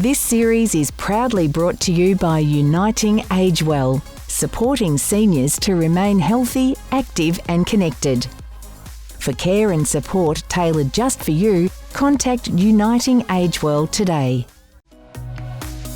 This series is proudly brought to you by Uniting Age Well, supporting seniors to remain healthy, active and connected. For care and support tailored just for you, contact Uniting Age Well today.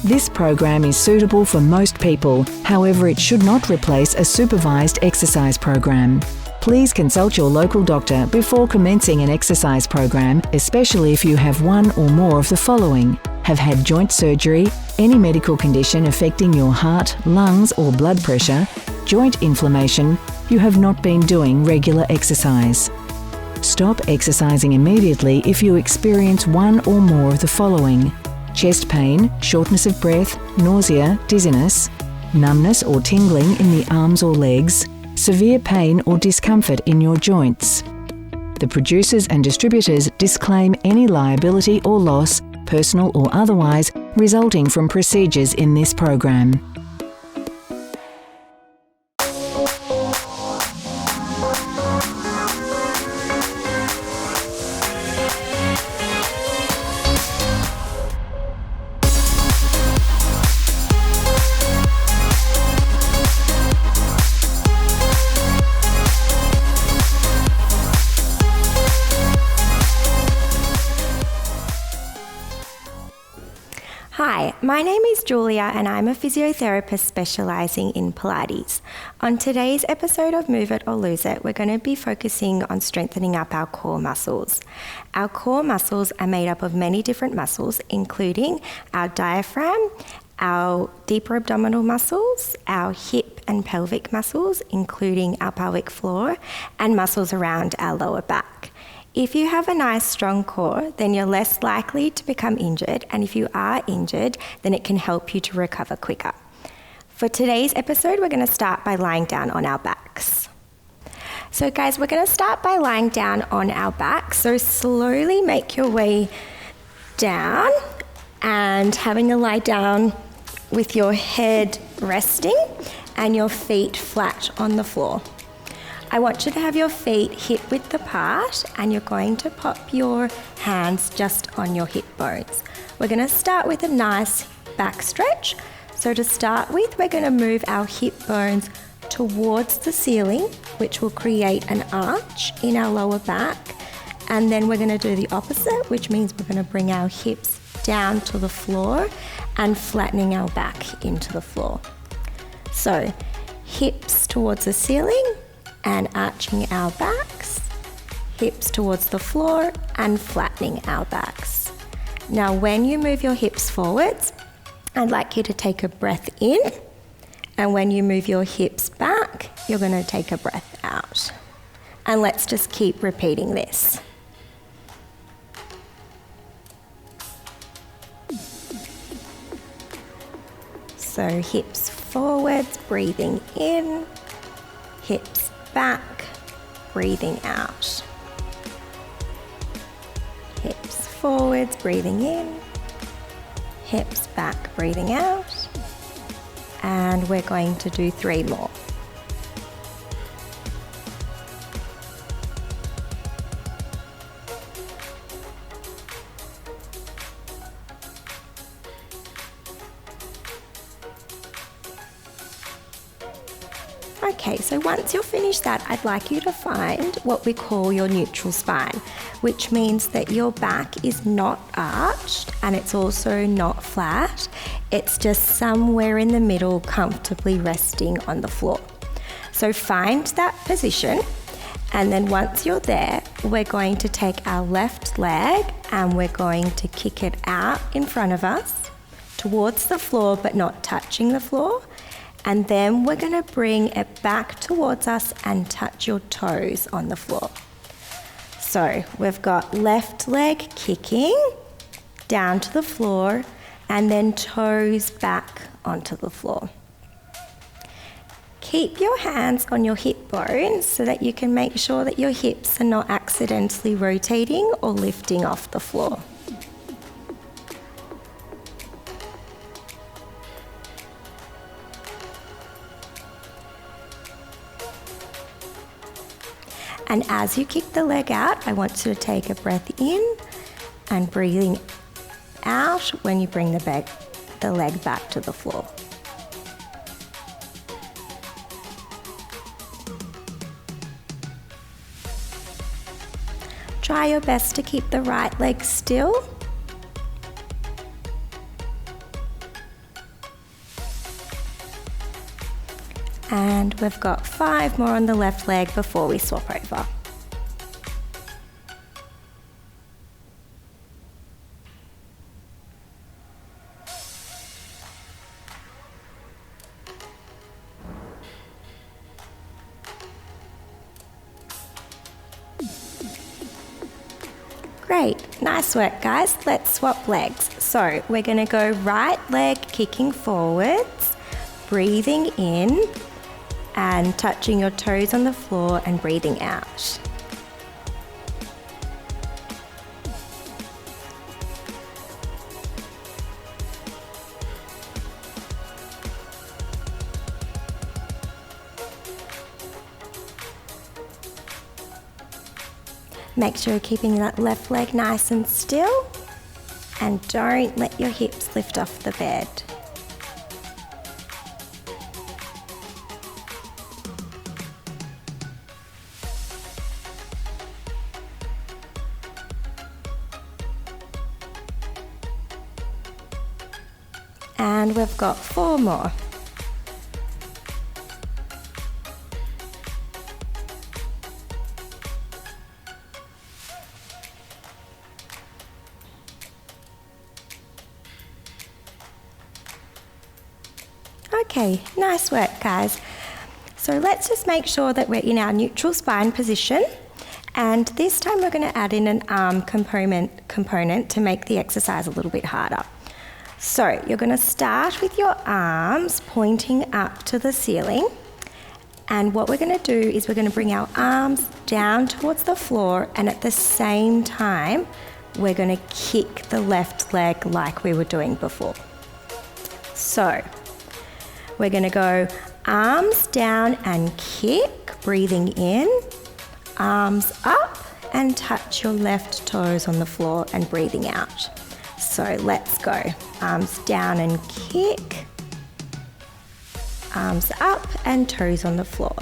This program is suitable for most people, however it should not replace a supervised exercise program. Please consult your local doctor before commencing an exercise program, especially if you have one or more of the following: have had joint surgery, any medical condition affecting your heart, lungs or blood pressure, joint inflammation, you have not been doing regular exercise. Stop exercising immediately if you experience one or more of the following: chest pain, shortness of breath, nausea, dizziness, numbness or tingling in the arms or legs, severe pain or discomfort in your joints. The producers and distributors disclaim any liability or loss, personal or otherwise, resulting from procedures in this program. Hi, my name is Julia and I'm a physiotherapist specialising in Pilates. On today's episode of Move It or Lose It, we're going to be focusing on strengthening up our core muscles. Our core muscles are made up of many different muscles, including our diaphragm, our deeper abdominal muscles, our hip and pelvic muscles, including our pelvic floor, and muscles around our lower back. If you have a nice strong core, then you're less likely to become injured, and if you are injured, then it can help you to recover quicker. For today's episode, we're going to start by lying down on our backs. So guys, we're going to start by lying down on our backs. So slowly make your way down and having a lie down with your head resting and your feet flat on the floor. I want you to have your feet hip width apart and you're going to pop your hands just on your hip bones. We're going to start with a nice back stretch. So to start with, we're going to move our hip bones towards the ceiling, which will create an arch in our lower back. And then we're going to do the opposite, which means we're going to bring our hips down to the floor and flattening our back into the floor. So hips towards the ceiling and arching our backs, hips towards the floor and flattening our backs. Now when you move your hips forwards, I'd like you to take a breath in, and when you move your hips back, you're going to take a breath out. And let's just keep repeating this. So hips forwards, breathing in, hips back, breathing out. Hips forwards, breathing in, hips back, breathing out. And we're going to do 3 more. Okay, so once you're finished that, I'd like you to find what we call your neutral spine, which means that your back is not arched and it's also not flat. It's just somewhere in the middle, comfortably resting on the floor. So find that position, and then once you're there, we're going to take our left leg and we're going to kick it out in front of us towards the floor but not touching the floor. And then we're going to bring it back towards us and touch your toes on the floor. So we've got left leg kicking down to the floor and then toes back onto the floor. Keep your hands on your hip bones so that you can make sure that your hips are not accidentally rotating or lifting off the floor. And as you kick the leg out, I want you to take a breath in and breathing out when you bring the leg back to the floor. Try your best to keep the right leg still. And we've got 5 more on the left leg before we swap over. Great, nice work guys. Let's swap legs. So we're going to go right leg kicking forwards, breathing in and touching your toes on the floor and breathing out. Make sure you're keeping that left leg nice and still, and don't let your hips lift off the bed. And we've got 4 more. Okay, nice work guys. So let's just make sure that we're in our neutral spine position, and this time we're going to add in an arm component to make the exercise a little bit harder. So you're going to start with your arms pointing up to the ceiling, and what we're going to do is we're going to bring our arms down towards the floor, and at the same time we're going to kick the left leg like we were doing before. So we're going to go arms down and kick, breathing in, arms up and touch your left toes on the floor and breathing out. So let's go. Arms down and kick, arms up and toes on the floor.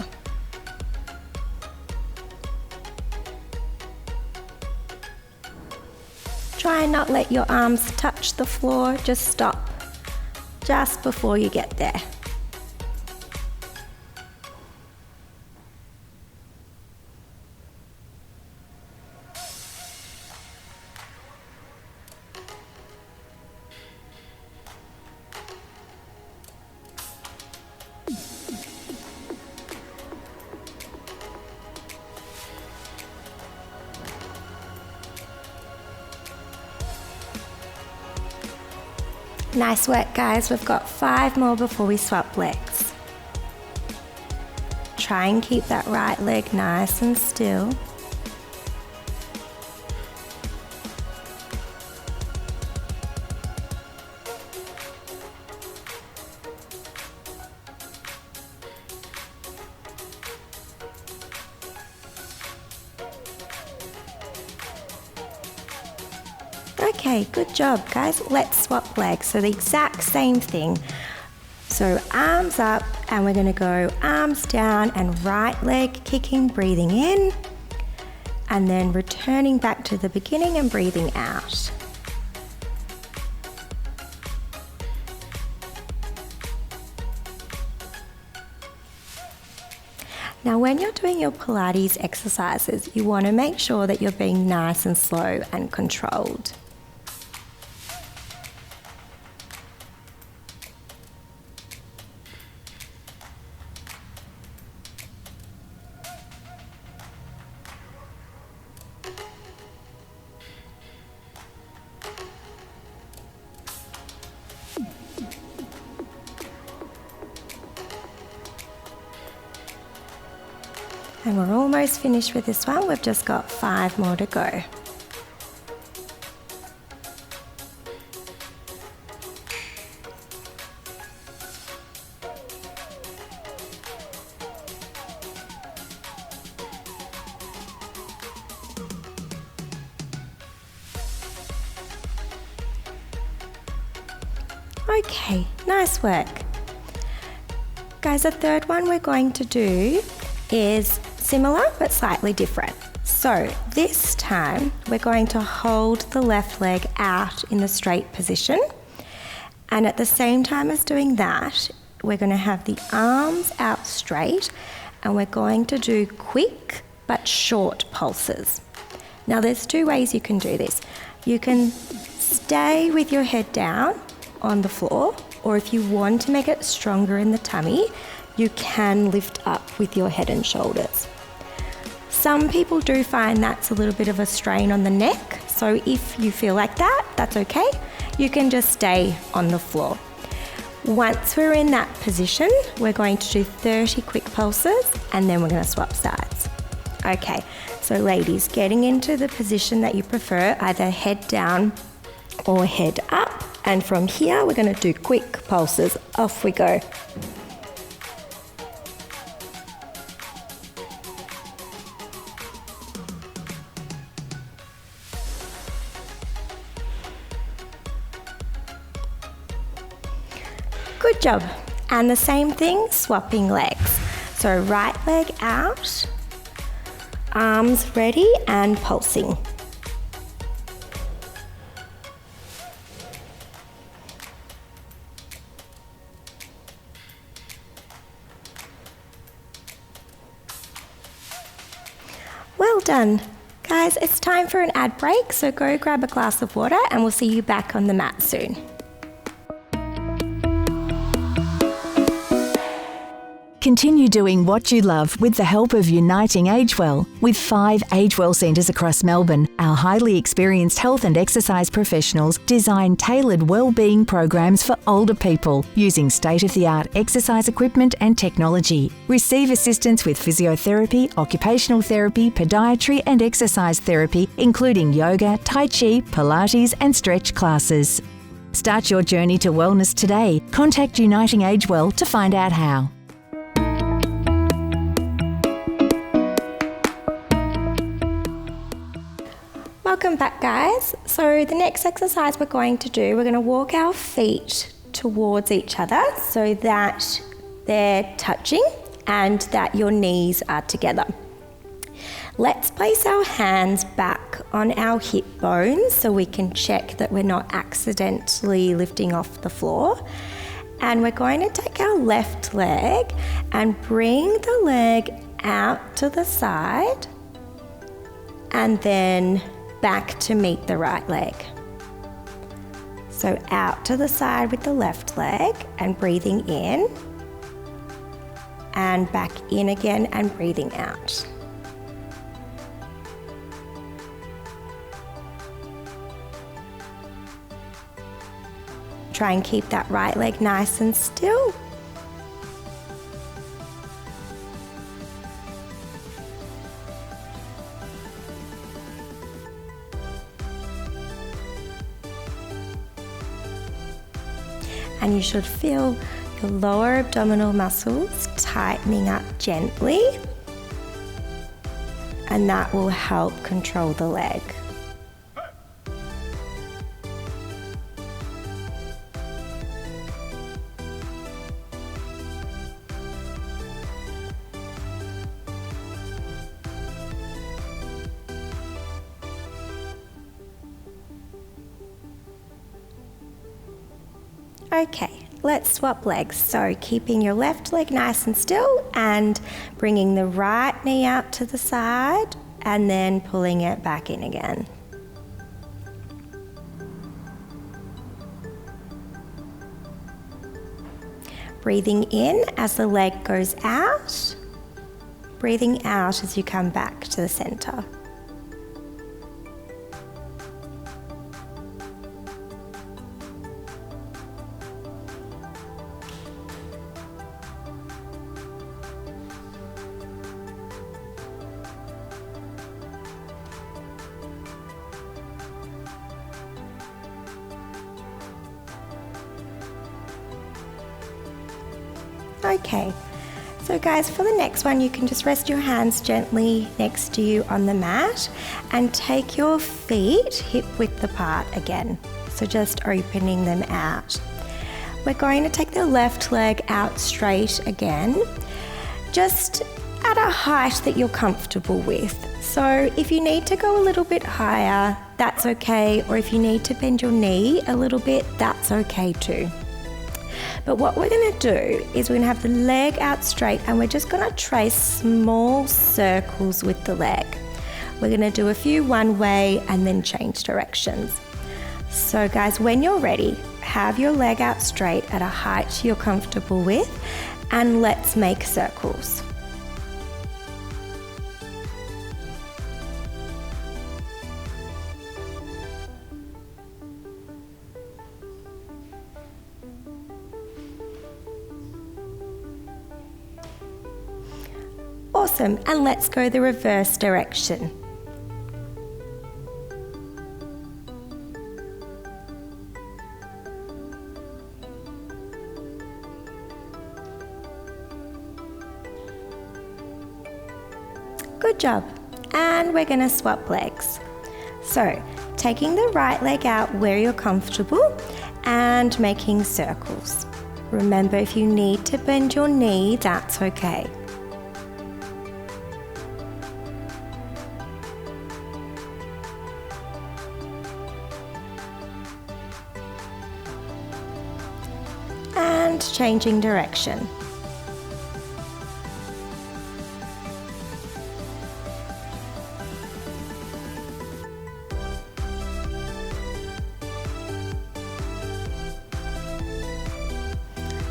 Try and not let your arms touch the floor, just stop just before you get there. Nice work guys, we've got 5 more before we swap legs. Try and keep that right leg nice and still. Okay, good job guys. Let's swap legs. So the exact same thing. So arms up and we're going to go arms down and right leg kicking, breathing in, and then returning back to the beginning and breathing out. Now when you're doing your Pilates exercises, you want to make sure that you're being nice and slow and controlled. And we're almost finished with this one. We've just got 5 more to go. Okay, nice work. Guys, the third one we're going to do is similar but slightly different. So this time we're going to hold the left leg out in the straight position, and at the same time as doing that, we're going to have the arms out straight, and we're going to do quick but short pulses. Now there's two ways you can do this. You can stay with your head down on the floor, or if you want to make it stronger in the tummy, you can lift up with your head and shoulders. Some people do find that's a little bit of a strain on the neck, so if you feel like that, that's okay. You can just stay on the floor. Once we're in that position, we're going to do 30 quick pulses, and then we're going to swap sides. Okay, so ladies, getting into the position that you prefer, either head down or head up, and from here we're going to do quick pulses. Off we go. Good job. And the same thing, swapping legs. So right leg out, arms ready and pulsing. Well done. Guys, it's time for an ad break, so go grab a glass of water and we'll see you back on the mat soon. Continue doing what you love with the help of Uniting Agewell. With 5 Agewell centres across Melbourne, our highly experienced health and exercise professionals design tailored wellbeing programs for older people using state-of-the-art exercise equipment and technology. Receive assistance with physiotherapy, occupational therapy, podiatry and exercise therapy, including yoga, tai chi, Pilates and stretch classes. Start your journey to wellness today. Contact Uniting Agewell to find out how. Welcome back, guys. So the next exercise we're going to do, we're going to walk our feet towards each other so that they're touching and that your knees are together. Let's place our hands back on our hip bones so we can check that we're not accidentally lifting off the floor. And we're going to take our left leg and bring the leg out to the side and then back to meet the right leg. So out to the side with the left leg and breathing in, and back in again and breathing out. Try and keep that right leg nice and still. And you should feel your lower abdominal muscles tightening up gently, and that will help control the leg. Okay, let's swap legs. So keeping your left leg nice and still and bringing the right knee out to the side and then pulling it back in again. Breathing in as the leg goes out, breathing out as you come back to the center. Okay, so guys, for the next one, you can just rest your hands gently next to you on the mat and take your feet hip width apart again. So just opening them out. we're going to take the left leg out straight again, just at a height that you're comfortable with. So if you need to go a little bit higher, that's okay, or if you need to bend your knee a little bit, that's okay too. But what we're going to do is we're going to have the leg out straight, and we're just going to trace small circles with the leg. We're going to do a few one way and then change directions. So guys, when you're ready, have your leg out straight at a height you're comfortable with, and let's make circles. Awesome, and let's go the reverse direction. Good job. And we're going to swap legs. So, taking the right leg out where you're comfortable and making circles. Remember, if you need to bend your knee, that's okay. And changing direction.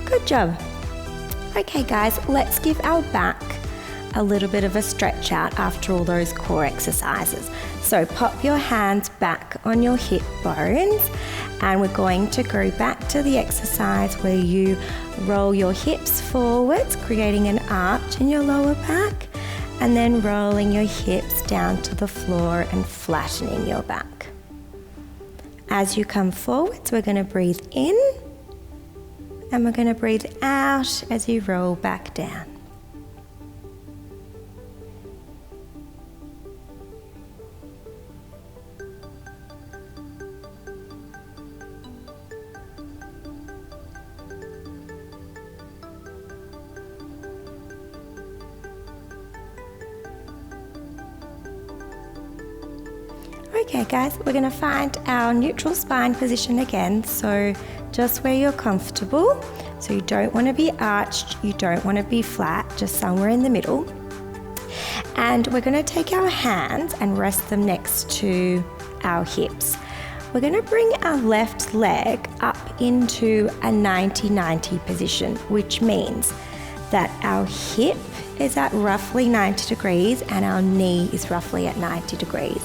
Good job. Okay guys, let's give our back a little bit of a stretch out after all those core exercises. So pop your hands back on your hip bones, and we're going to go back to the exercise where you roll your hips forwards, creating an arch in your lower back, and then rolling your hips down to the floor and flattening your back. As you come forwards, we're going to breathe in, and we're going to breathe out as you roll back down. Okay guys, we're going to find our neutral spine position again, so just where you're comfortable. So you don't want to be arched, you don't want to be flat, just somewhere in the middle. And we're going to take our hands and rest them next to our hips. We're going to bring our left leg up into a 90-90 position, which means that our hip is at roughly 90 degrees and our knee is roughly at 90 degrees.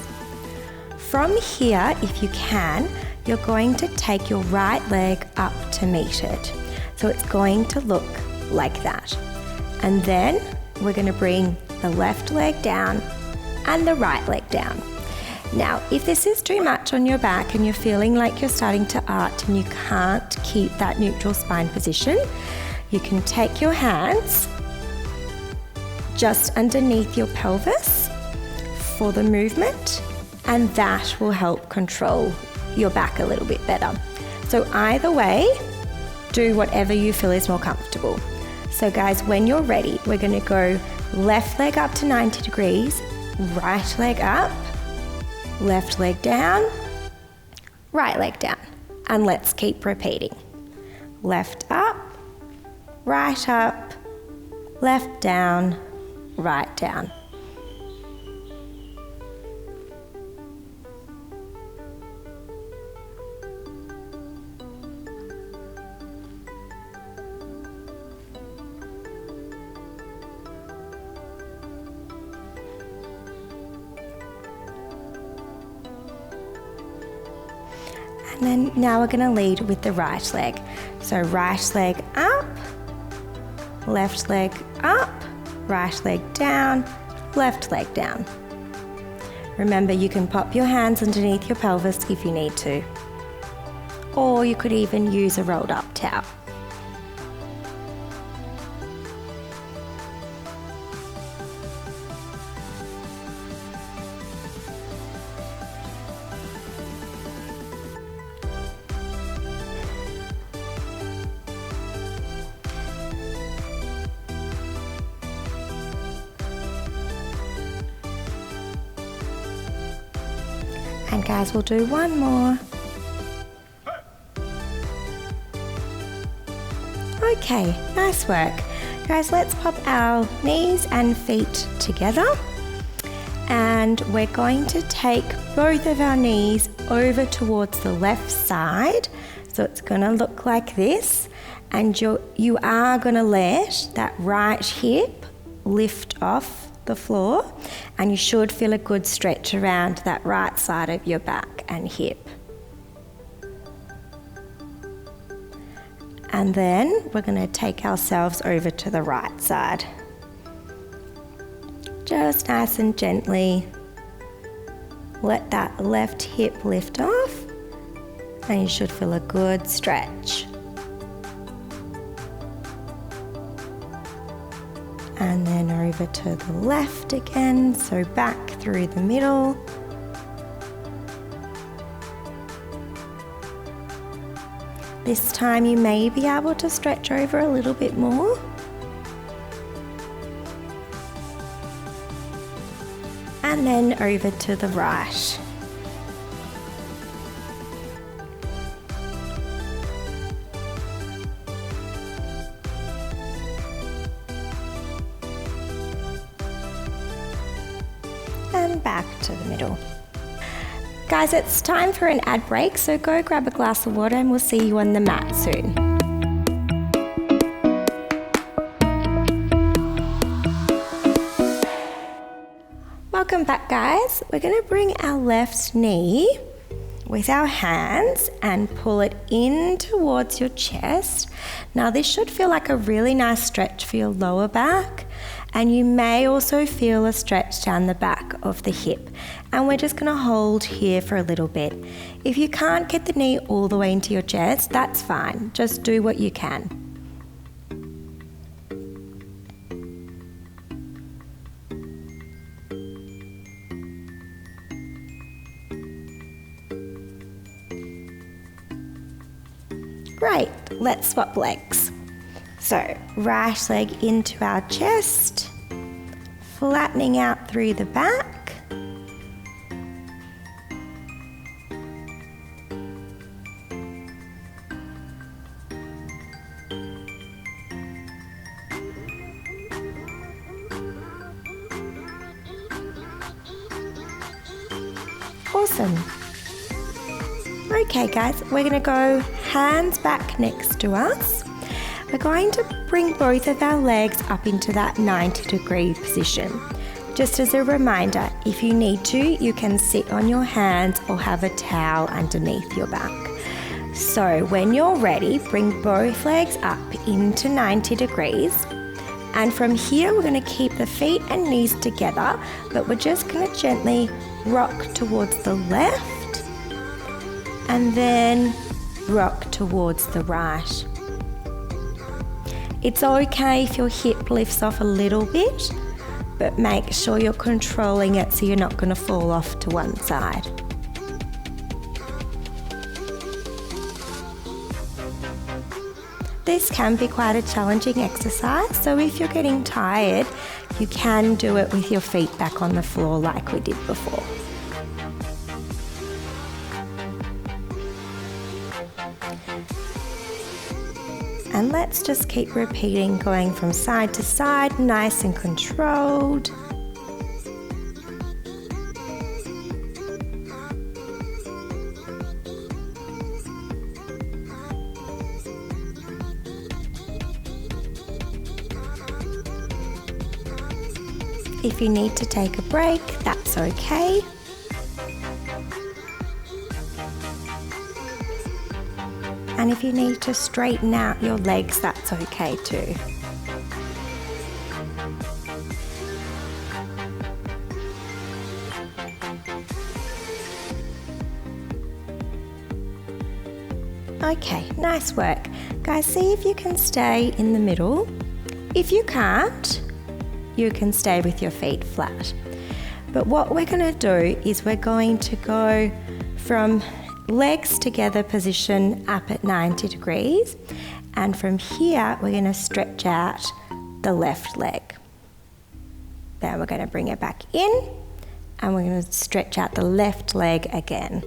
From here, if you can, you're going to take your right leg up to meet it. So it's going to look like that. And then we're going to bring the left leg down and the right leg down. Now, if this is too much on your back and you're feeling like you're starting to arch and you can't keep that neutral spine position, you can take your hands just underneath your pelvis for the movement, and that will help control your back a little bit better. So either way, do whatever you feel is more comfortable. So guys, when you're ready, we're going to go left leg up to 90 degrees, right leg up, left leg down, right leg down. And let's keep repeating. Left up, right up, left down, right down. And then now we're going to lead with the right leg. So right leg up, left leg up, right leg down, left leg down. Remember, you can pop your hands underneath your pelvis if you need to. Or you could even use a rolled up towel. And guys, we'll do one more. Okay, nice work. Guys, let's pop our knees and feet together. And we're going to take both of our knees over towards the left side. So it's going to look like this. And you are going to let that right hip lift off the floor. And you should feel a good stretch around that right side of your back and hip. And then we're going to take ourselves over to the right side. Just nice and gently let that left hip lift off, and you should feel a good stretch. And then over to the left again, so back through the middle. This time you may be able to stretch over a little bit more. And then over to the right. And back to the middle. Guys, it's time for an ad break, so go grab a glass of water and we'll see you on the mat soon. Welcome back, guys. We're going to bring our left knee with our hands and pull it in towards your chest. Now this should feel like a really nice stretch for your lower back, and you may also feel a stretch down the back of the hip. And we're just going to hold here for a little bit. If you can't get the knee all the way into your chest, that's fine. Just do what you can. Great, let's swap legs. So, right leg into our chest, flattening out through the back. Awesome. Okay guys, we're going to go hands back next to us. We're going to bring both of our legs up into that 90-degree position. Just as a reminder, if you need to, you can sit on your hands or have a towel underneath your back. So when you're ready, bring both legs up into 90 degrees. And from here, we're going to keep the feet and knees together, but we're just going to gently rock towards the left and then rock towards the right. It's okay if your hip lifts off a little bit, but make sure you're controlling it so you're not going to fall off to one side. This can be quite a challenging exercise, so if you're getting tired, you can do it with your feet back on the floor like we did before. And let's just keep repeating, going from side to side, nice and controlled. If you need to take a break, that's okay. And if you need to straighten out your legs, that's okay too. Okay, nice work. Guys, see if you can stay in the middle. If you can't, you can stay with your feet flat. But what we're going to do is we're going to go from legs together position up at 90 degrees, and from here we're going to stretch out the left leg. Then we're going to bring it back in And we're going to stretch out the left leg again.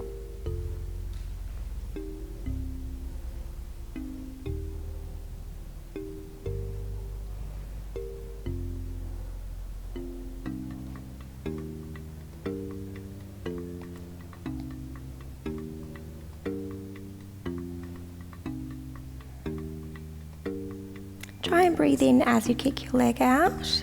Try and breathe in as you kick your leg out.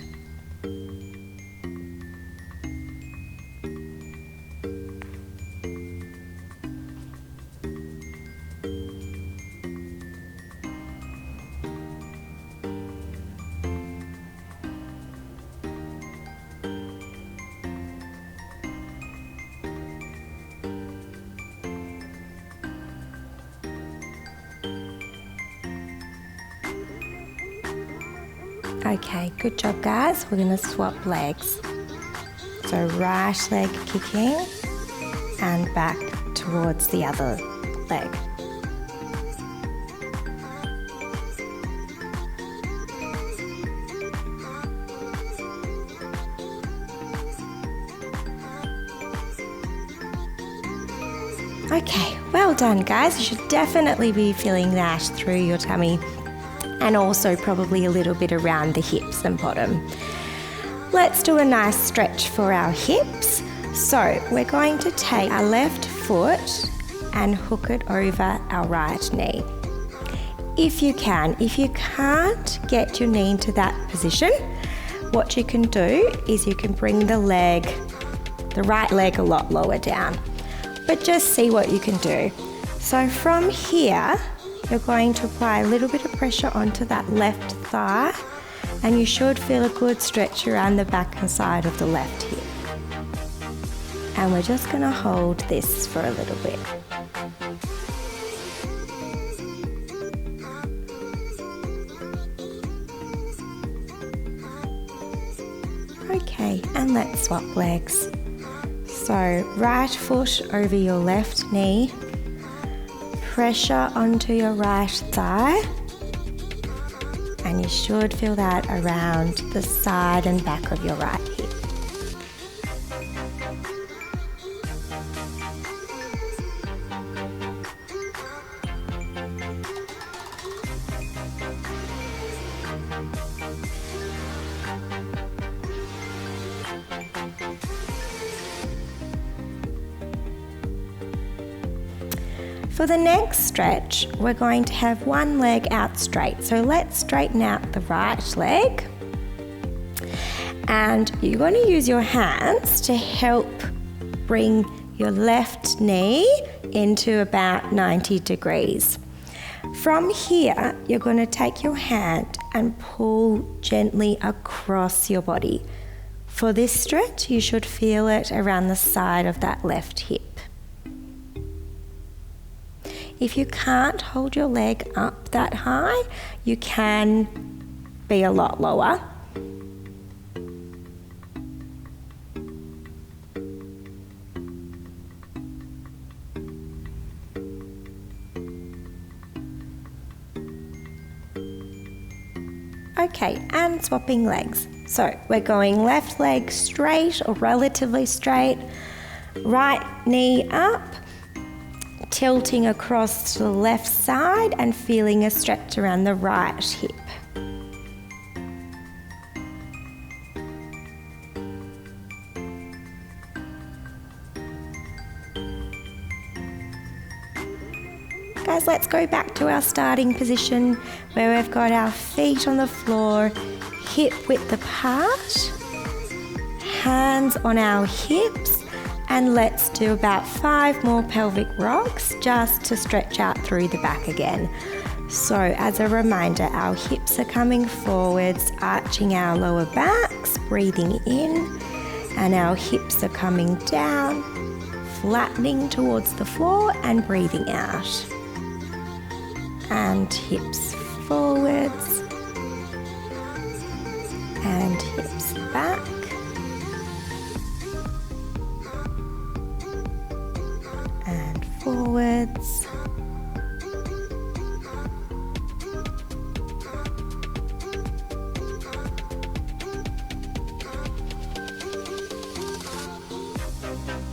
Okay, good job guys. We're going to swap legs. So right leg kicking and back towards the other leg. Okay, well done guys. You should definitely be feeling that through your tummy and also probably a little bit around the hips and bottom. Let's do a nice stretch for our hips. So we're going to take our left foot and hook it over our right knee. If you can. If you can't get your knee into that position, what you can do is you can bring the right leg a lot lower down. But just see what you can do. So from here, you're going to apply a little bit of pressure onto that left thigh, and you should feel a good stretch around the back and side of the left hip. And we're just going to hold this for a little bit. Okay, and let's swap legs. So right foot over your left knee, pressure onto your right thigh, and you should feel that around the side and back of your right hip. For the next stretch, we're going to have one leg out straight. So let's straighten out the right leg. And you're going to use your hands to help bring your left knee into about 90 degrees. From here, you're going to take your hand and pull gently across your body. For this stretch, you should feel it around the side of that left hip. If you can't hold your leg up that high, you can be a lot lower. Okay, and swapping legs. So we're going left leg straight or relatively straight, right knee up, tilting across to the left side and feeling a stretch around the right hip. Guys, let's go back to our starting position where we've got our feet on the floor, hip width apart, hands on our hips, and let's do about 5 more pelvic rocks just to stretch out through the back again. So as a reminder, our hips are coming forwards, arching our lower backs, breathing in, and our hips are coming down, flattening towards the floor and breathing out. And hips forwards, and hips back. And forwards.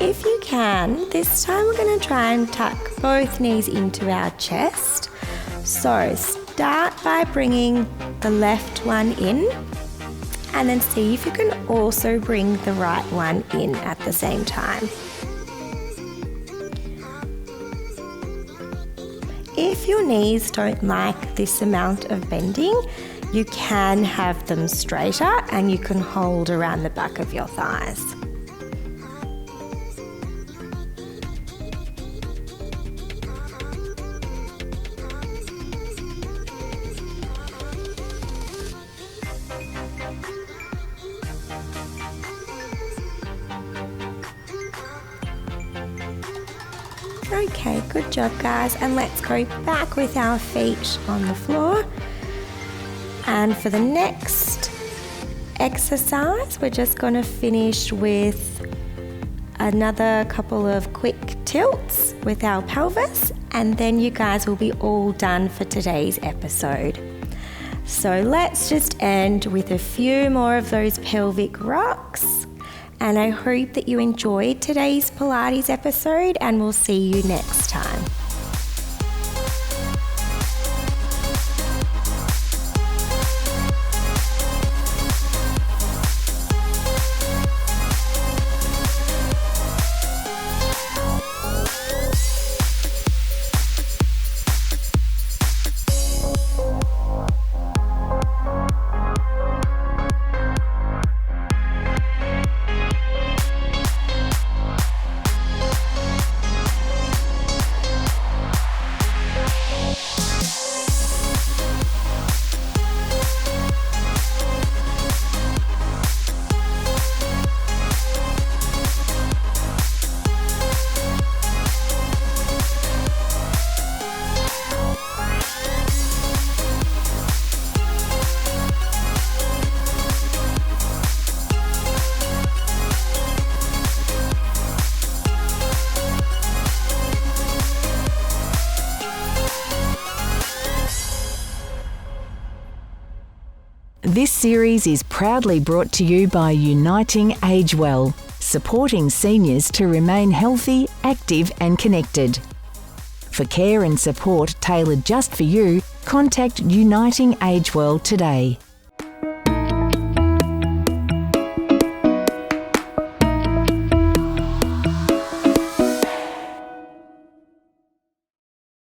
if you can, this time we're going to try and tuck both knees into our chest. So start by bringing the left one in, and then see if you can also bring the right one in at the same time. If your knees don't like this amount of bending, you can have them straighter and you can hold around the back of your thighs. Okay, good job guys, and let's go back with our feet on the floor. And for the next exercise, we're just going to finish with another couple of quick tilts with our pelvis, and then you guys will be all done for today's episode. So let's just end with a few more of those pelvic rocks. And I hope that you enjoyed today's Pilates episode, and we'll see you next time. This series is proudly brought to you by Uniting Age Well, supporting seniors to remain healthy, active and connected. For care and support tailored just for you, contact Uniting Age Well today.